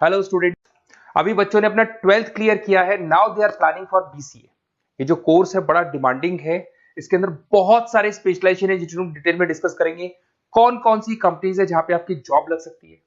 Hello student. अभी बच्चों ने अपना 12th क्लियर किया है। Now they are planning for BCA. ये जो कोर्स है बड़ा डिमांडिंग है। इसके अंदर बहुत सारे स्पेशलाइजेशन है जिनको हम डिटेल में डिस्कस करेंगे। कौन कौन सी कंपनीज है जहां पे आपकी जॉब लग सकती है,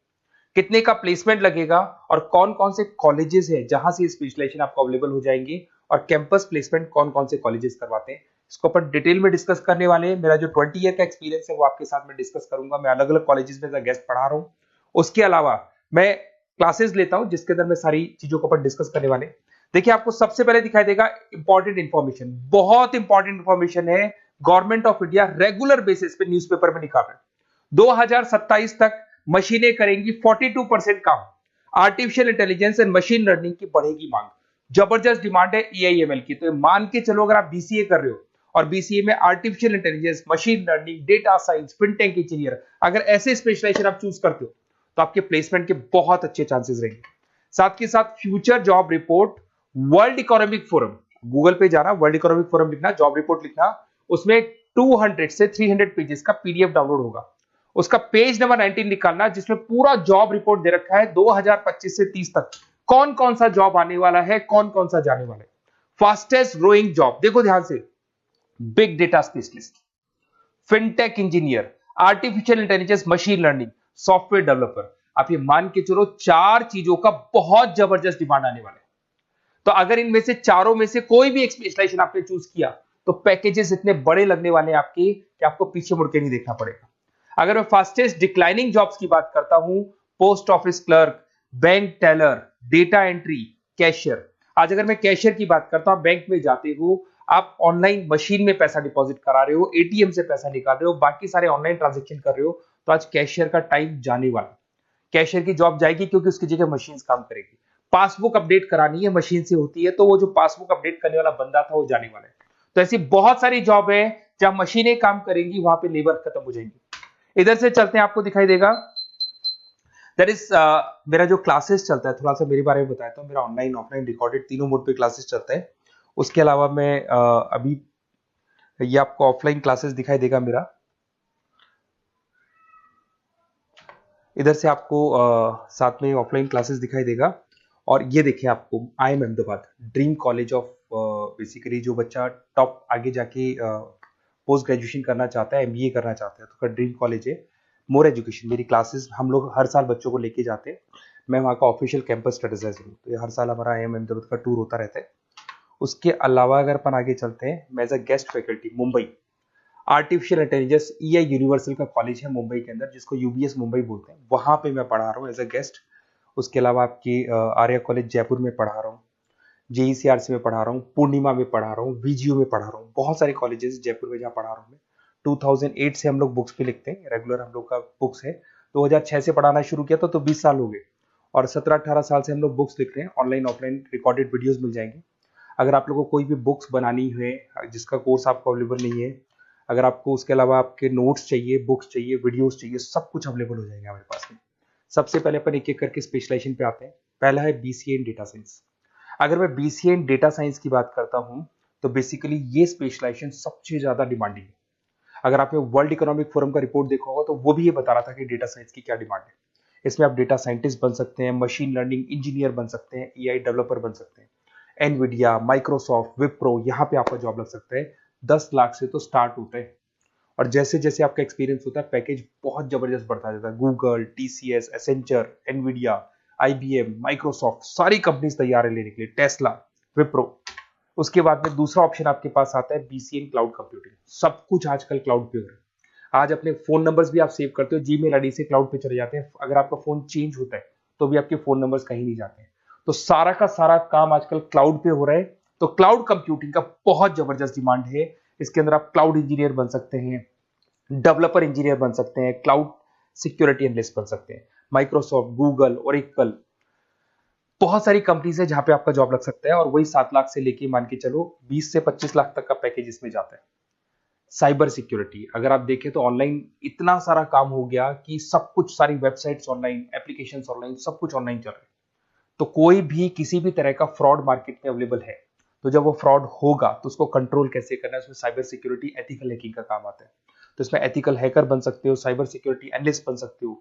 कितने का प्लेसमेंट लगेगा और कौन कौन से कॉलेजेस है जहां से स्पेशलाइजेशन आपको अवेलेबल हो जाएंगे और कैंपस प्लेसमेंट कौन कौन से कॉलेजेस करवाते हैं, इसको अपन डिटेल में डिस्कस करने वाले हैं। मेरा जो 20 ईयर का एक्सपीरियंस है वो आपके साथ में डिस्कस करूंगा। मैं अलग अलग कॉलेजेस में गेस्ट पढ़ा रहा हूँ। उसके अलावा मैं क्लासेस लेता हूं जिसके अंदर मैं सारी चीजों को अपन डिस्कस करने वाले। देखिए, आपको सबसे पहले दिखाई देगा इंपॉर्टेंट इंफॉर्मेशन, बहुत इंपॉर्टेंट इंफॉर्मेशन है। Government of India regular basis पे न्यूज़पेपर में निकाल रहा है 2027 तक मशीनें करेंगी 42% काम। Artificial intelligence and machine learning की बढ़ेगी मांग। जबरदस्त डिमांड है एआईएमएल की। तो मान के चलो, अगर आप बीसीए कर रहे हो और बीसीए में artificial intelligence, machine learning, data science, fintech engineer, अगर ऐसे स्पेशलाइजेशन आप चूज करते हो तो आपके प्लेसमेंट के बहुत अच्छे चांसेस रहेंगे। साथ के साथ future job report, world economic forum, Google पे जाना, वर्ल्ड इकोनॉमिक फोरम लिखना, जॉब रिपोर्ट लिखना, उसमें 200 से 300 पेजेस का पीडीएफ डाउनलोड होगा। उसका पेज नंबर 19 निकालना जिसमें पूरा जॉब रिपोर्ट दे रखा है 2025 से 30 तक कौन कौन सा जॉब आने वाला है, कौन कौन सा जाने वाला है। फास्टेस्ट ग्रोइंग जॉब देखो ध्यान से, big data specialist, fintech engineer, artificial intelligence, machine learning, software developer. आप ये मान के चलो 4 चीजों का बहुत जबरदस्त डिमांड आने वाला है। तो अगर इनमें से चारों में से कोई भी एक स्पेशलाइजेशन आपने चूज किया तो पैकेजेस इतने बड़े लगने वाले हैं आपके कि आपको पीछे मुड़ के नहीं देखना पड़ेगा। अगर मैं फास्टेस्ट डिक्लाइनिंग जॉब्स की बात करता हूं, post office clerk, bank teller, data entry, cashier. आज अगर मैं कैशियर की बात करता हूं, बैंक में जाते हो, आप ऑनलाइन मशीन में पैसा डिपॉजिट करा रहे हो, एटीएम से पैसा निकाल रहे हो, बाकी सारे ऑनलाइन ट्रांजेक्शन कर रहे हो, तो आज कैशियर का टाइम जाने वाला। कैशियर की जॉब जाएगी क्योंकि उसकी जगह मशीन काम करेगी। पासबुक अपडेट करानी है, मशीन से होती है, तो वो जो पासबुक अपडेट करने वाला बंदा था वो जाने वाला है। तो ऐसी बहुत सारी जॉब है जहां मशीनें काम करेंगी, वहां पे लेबर खत्म हो जाएंगी। इधर से चलते हैं, आपको दिखाई देगा दैट इज मेरा जो क्लासेस चलता है, थोड़ा सा मेरे बारे में बताता हूँ। मेरा ऑनलाइन ऑफलाइन रिकॉर्डेड तीनों मोड पे क्लासेस चलता है। उसके अलावा मैं अभी ये आपको ऑफलाइन क्लासेस दिखाई देगा मेरा। इधर से आपको साथ में ऑफलाइन क्लासेस दिखाई देगा। और ये देखिए, आपको IIM Ahmedabad, dream college of, basically जो बच्चा टॉप आगे जाके पोस्ट ग्रेजुएशन करना चाहता है, एमबीए करना चाहता है, तो का ड्रीम कॉलेज है। मोर एजुकेशन मेरी क्लासेस हम लोग हर साल बच्चों को लेके जाते हैं। मैं वहाँ का ऑफिशियल कैंपस स्ट्रेटेजाइजर हूँ, तो ये हर साल हमारा IIM अहमदाबाद का टूर होता रहता है। उसके अलावा अगर अपन आगे चलते हैं, मैं as a guest faculty Mumbai artificial intelligence EI universal का कॉलेज है मुंबई के अंदर, जिसको UBS मुंबई बोलते हैं, वहां पे मैं पढ़ा रहा हूँ एज अ गेस्ट। उसके अलावा आपकी आर्या कॉलेज जयपुर में पढ़ा रहा हूँ, JECRC में पढ़ा रहा हूँ, पूर्णिमा में पढ़ा रहा हूँ, VGU में पढ़ा रहा हूँ। बहुत सारे कॉलेजेस जयपुर में जहाँ पढ़ा रहा हूँ मैं। 2008 से हम लोग बुक्स पे लिखते हैं, रेगुलर हम लोग का बुक्स है। 2006 से पढ़ाना शुरू किया तो 20 साल हो गए, और 17-18 साल से हम लोग बुक्स लिख रहे हैं। ऑनलाइन ऑफलाइन रिकॉर्डेड वीडियोस मिल जाएंगे। अगर आप लोगों को कोई भी बुक्स बनानी है जिसका कोर्स आपको अवेलेबल नहीं है, अगर आपको उसके अलावा आपके नोट्स चाहिए, बुक्स चाहिए, वीडियोस चाहिए, सब कुछ अवेलेबल हो जाएगा हमारे पास में। सबसे पहले अपन एक एक करके स्पेशलाइजेशन पे आते हैं। पहला है BCA इन डेटा साइंस। अगर मैं BCA इन डेटा साइंस की बात करता हूं तो बेसिकली ये स्पेशलाइजेशन सबसे ज्यादा डिमांडिंग है। अगर आपने वर्ल्ड इकोनॉमिक फोरम का रिपोर्ट देखा होगा तो वो भी ये बता रहा था कि डेटा साइंस की क्या डिमांड है। इसमें आप डेटा साइंटिस्ट बन सकते हैं, मशीन लर्निंग इंजीनियर बन सकते हैं, AI डेवलपर बन सकते हैं। एनवीडिया, माइक्रोसॉफ्ट, विप्रो, यहाँ पे आपका जॉब लग सकता है। 10 लाख से तो स्टार्ट होता है, और जैसे जैसे आपका एक्सपीरियंस होता है पैकेज बहुत जबरदस्त बढ़ता जाता है। Google, TCS, Accenture, Nvidia, IBM, Microsoft, सारी कंपनीज तैयार है लेने के लिए, टेस्ला, विप्रो। उसके बाद में दूसरा ऑप्शन आपके पास आता है BCA इन क्लाउड कंप्यूटिंग। सब कुछ आजकल क्लाउड पे हो रहा है। आज अपने फोन नंबर्स भी आप सेव करते हो, जीमेल आईडी से क्लाउड पे चले जाते हैं। अगर आपका फोन चेंज होता है तो भी आपके फोन नंबर्स कहीं नहीं जाते हैं। तो सारा का सारा काम आजकल क्लाउड पे हो रहा है। तो क्लाउड कंप्यूटिंग का बहुत जबरदस्त डिमांड है। इसके अंदर आप क्लाउड इंजीनियर बन सकते हैं, डेवलपर इंजीनियर बन सकते हैं, क्लाउड सिक्योरिटी एनालिस्ट बन सकते हैं। माइक्रोसॉफ्ट, गूगल, ओरेकल, बहुत सारी कंपनीज है जहां पे आपका जॉब लग सकता है। और वही 7 लाख से लेके मान के चलो 20 से 25 लाख तक का पैकेज इसमें जाता है। साइबर सिक्योरिटी अगर आप देखें तो ऑनलाइन इतना सारा काम हो गया कि सब कुछ, सारी वेबसाइट्स ऑनलाइन, एप्लीकेशंस ऑनलाइन, सब कुछ ऑनलाइन चल रहा है। तो कोई भी किसी भी तरह का फ्रॉड मार्केट में अवेलेबल है, तो जब वो फ्रॉड होगा तो उसको कंट्रोल कैसे करना है, उसमें साइबर सिक्योरिटी, एथिकल हैकिंग का काम आता है। तो इसमें एथिकल हैकर बन सकते हो, साइबर सिक्योरिटी एनालिस्ट बन सकते हो,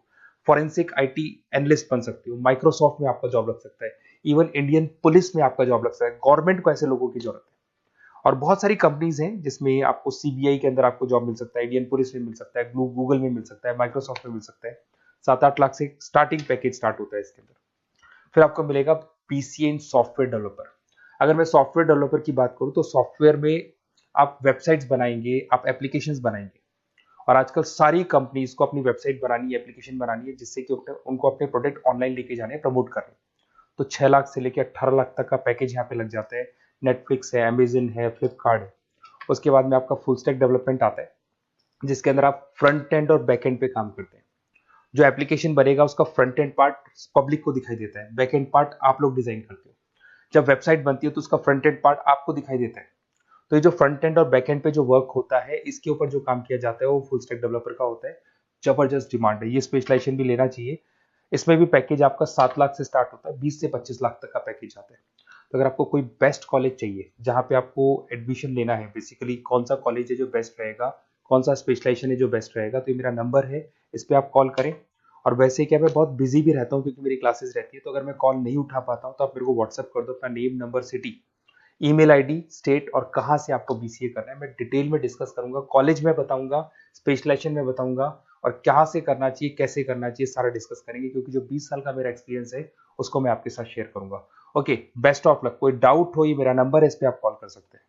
फॉरेंसिक आईटी एनालिस्ट बन सकते हो, माइक्रोसॉफ्ट में आपका जॉब लग सकता है, इवन इंडियन पुलिस में आपका जॉब लग सकता है। गवर्नमेंट को ऐसे लोगों की जरूरत है। और बहुत सारी कंपनीज हैं जिसमें आपको सीबीआई के अंदर आपको जॉब मिल सकता है, इंडियन पुलिस में मिल सकता है, गूगल में मिल सकता है, माइक्रोसॉफ्ट में मिल सकता है। 7-8 लाख से स्टार्टिंग पैकेज स्टार्ट होता है इसके अंदर। फिर आपको मिलेगा पीसीए इन सॉफ्टवेयर डेवलपर। अगर मैं सॉफ्टवेयर डेवलपर की बात करूं तो सॉफ्टवेयर में आप वेबसाइट्स बनाएंगे, आप एप्लीकेशंस बनाएंगे। और आजकल सारी कंपनीज को अपनी वेबसाइट बनानी है, एप्लीकेशन बनानी है, जिससे कि उनको अपने प्रोडक्ट ऑनलाइन लेके जाने हैं, प्रमोट करने। तो 6 लाख से लेकर 18 लाख तक का पैकेज यहाँ पे लग जाता है। नेटफ्लिक्स है, अमेजन है, फ्लिपकार्ट है। उसके बाद में आपका फुल स्टैक डेवलपमेंट आता है, जिसके अंदर आप फ्रंट एंड और बैक एंड पे काम करते हैं। जो एप्लीकेशन बनेगा उसका फ्रंट एंड पार्ट पब्लिक को दिखाई देता है, बैक एंड पार्ट आप लोग डिजाइन करते हो। जब वेबसाइट बनती है तो उसका फ्रंट एंड पार्ट आपको दिखाई देता है। तो ये जो फ्रंट एंड और बैक एंड पे जो वर्क होता है, इसके ऊपर जो काम किया जाता है वो फुल स्टैक डेवलपर का होता है। जबरदस्त डिमांड है, ये स्पेशलाइजेशन भी लेना चाहिए। इसमें भी पैकेज आपका 7 लाख से स्टार्ट होता है, 20 से 25 लाख तक का पैकेज आता है। तो अगर आपको कोई बेस्ट कॉलेज चाहिए जहाँ पे आपको एडमिशन लेना है, बेसिकली कौन सा कॉलेज है जो बेस्ट रहेगा, कौन सा स्पेशलाइजेशन है जो बेस्ट रहेगा, तो ये मेरा नंबर है, इस पर आप कॉल करें। और वैसे क्या, मैं बहुत बिजी भी रहता हूँ क्योंकि मेरी क्लासेस रहती है, तो अगर मैं कॉल नहीं उठा पाता हूँ तो आप मेरे को व्हाट्सअप कर दो अपना name, number, city, email ID, state और कहाँ से आपको बीसीए करना है। मैं डिटेल में डिस्कस करूंगा, कॉलेज में बताऊंगा, स्पेशलाइजेशन में बताऊंगा, और कहाँ से करना चाहिए, कैसे करना चाहिए, सारा डिस्कस करेंगे, क्योंकि जो 20 साल का मेरा एक्सपीरियंस है उसको मैं आपके साथ शेयर करूंगा। Okay, best of luck. कोई डाउट हो, ये मेरा नंबर है, इस पे आप कॉल कर सकते हैं।